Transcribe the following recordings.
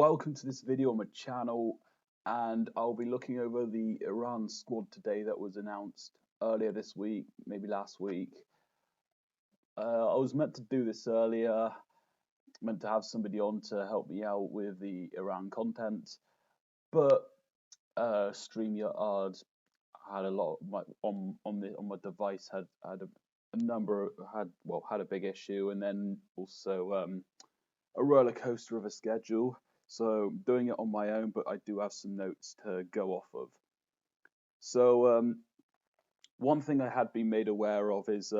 welcome to this video on my channel, and I'll be looking over the Iran squad today that was announced earlier this week, maybe last week. I was meant to do this earlier, meant to have somebody on to help me out with the Iran content, but StreamYard had a lot of on my device had a big issue, and then also a roller coaster of a schedule. So doing it on my own, but I do have some notes to go off of. So one thing I had been made aware of is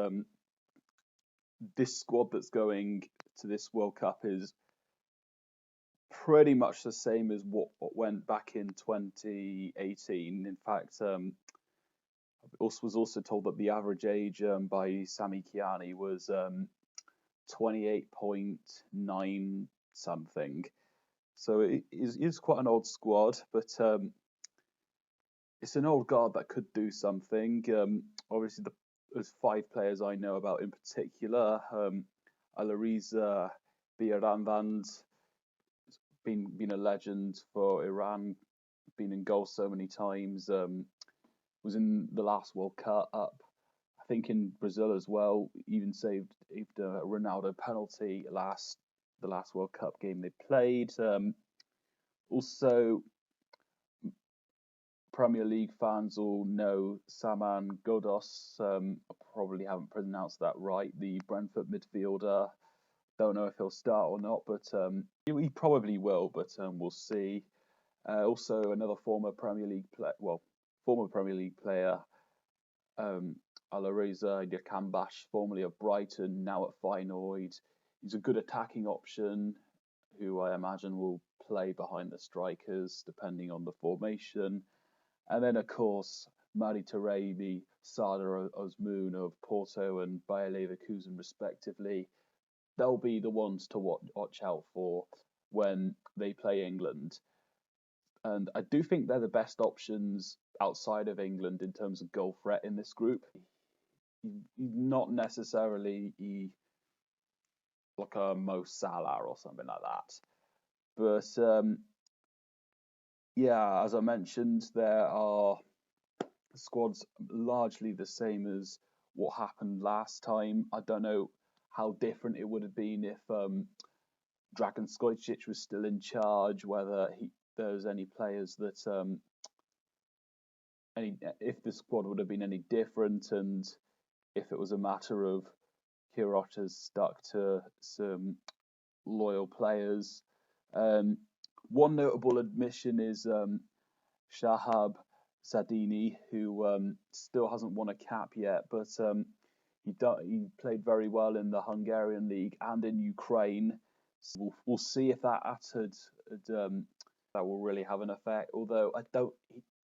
this squad that's going to this World Cup is pretty much the same as what went back in 2018. In fact, I was also told that the average age by Sami Kiani was 28.9 something. So it is quite an old squad, but it's an old guard that could do something. Obviously, there's 5 players I know about in particular. Alireza Beiranvand, been a legend for Iran, been in goal so many times. Was in the last World Cup. I think in Brazil as well. Even saved a Ronaldo penalty the last World Cup game they played. Also, Premier League fans will know Saman Ghoddos. I probably haven't pronounced that right. The Brentford midfielder. Don't know if he'll start or not, but he probably will. But we'll see. Also, another former Premier League player, Alireza Diakhabash, formerly of Brighton, now at Feyenoord. He's a good attacking option, who I imagine will play behind the strikers, depending on the formation. And then, of course, Mehdi Taremi, Sardar Azmoun of Porto and Bayer Leverkusen, respectively. They'll be the ones to watch out for when they play England. And I do think they're the best options outside of England in terms of goal threat in this group. Not necessarily like a Mo Salah or something like that. But yeah, as I mentioned, there are squads largely the same as what happened last time. I don't know how different it would have been if Dragan Stojcic was still in charge, whether there's any players that if the squad would have been any different, and if it was a matter of Queiroz has stuck to some loyal players. One notable admission is Shahab Sadini, who still hasn't won a cap yet, but he played very well in the Hungarian league and in Ukraine. So we'll see if that will really have an effect. Although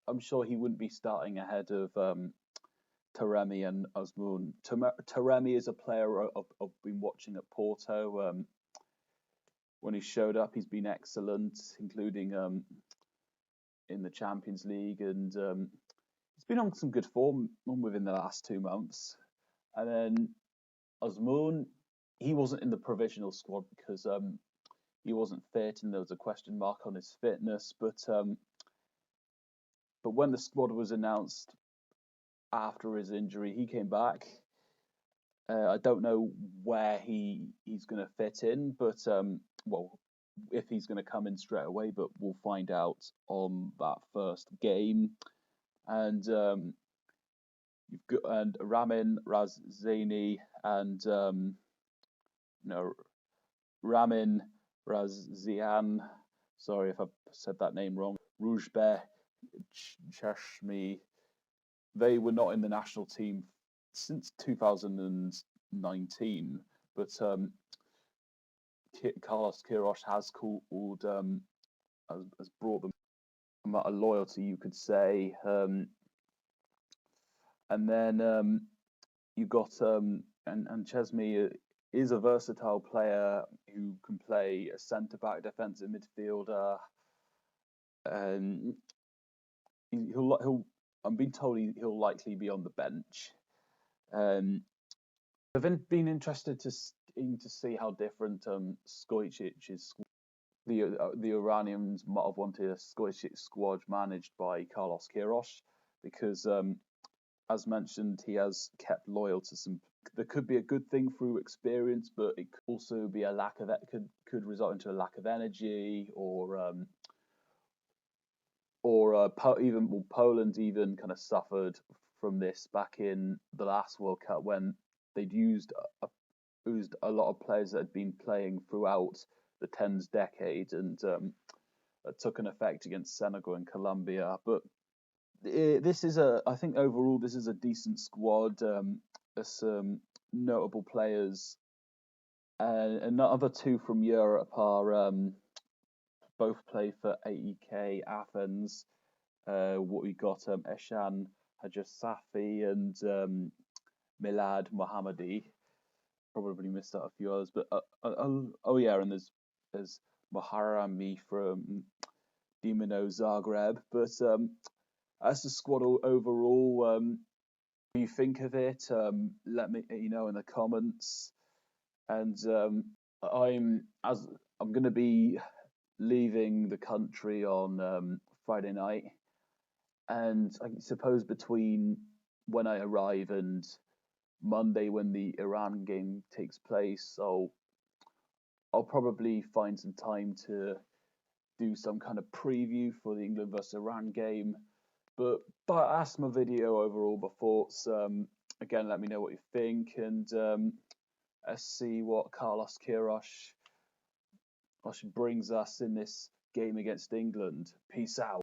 I'm sure he wouldn't be starting ahead of Taremi and Azmoun. Taremi is a player I've been watching at Porto. When he showed up, he's been excellent, including in the Champions League, and he's been on some good form within the last 2 months. And then Azmoun, he wasn't in the provisional squad because he wasn't fit, and there was a question mark on his fitness. But when the squad was announced after his injury, he came back. I don't know where he's going to fit in, but if he's going to come in straight away, but we'll find out on that first game. And you've got Ramin Razzaini and Ramin Razzian. Sorry if I said that name wrong. Rujbeh Cheshmi. They were not in the national team since 2019, but Carlos Queiroz has has brought them a loyalty, you could say. And then you got and Chesney is a versatile player who can play a centre back, defensive midfielder. I'm being told he'll likely be on the bench. I've been interested to see how different Stojcic is the Iranians might have wanted a Scottish squad managed by Carlos Queiroz because, as mentioned, he has kept loyal to some. There could be a good thing through experience, but it could also be a lack of it. Could result into a lack of energy, even Poland even kind of suffered from this back in the last World Cup when they'd used a lot of players that had been playing throughout the tens decade, and it took an effect against Senegal and Colombia. But I think overall this is a decent squad. There's some notable players, and another two from Europe are both play for AEK Athens. What we got Eshan Hajasafi and Milad Mohammadi. Probably missed out a few others, but oh yeah, and there's Moharami from Dinamo Zagreb. But as the squad overall, what do you think of it? Let me know in the comments. And I'm going to be leaving the country on Friday night, and I suppose between when I arrive and Monday when the Iran game takes place, I'll probably find some time to do some kind of preview for the England versus Iran game. But that's my video overall. My thoughts. Again, let me know what you think, and let's see what Carlos Queiroz brings us in this game against England. Peace out.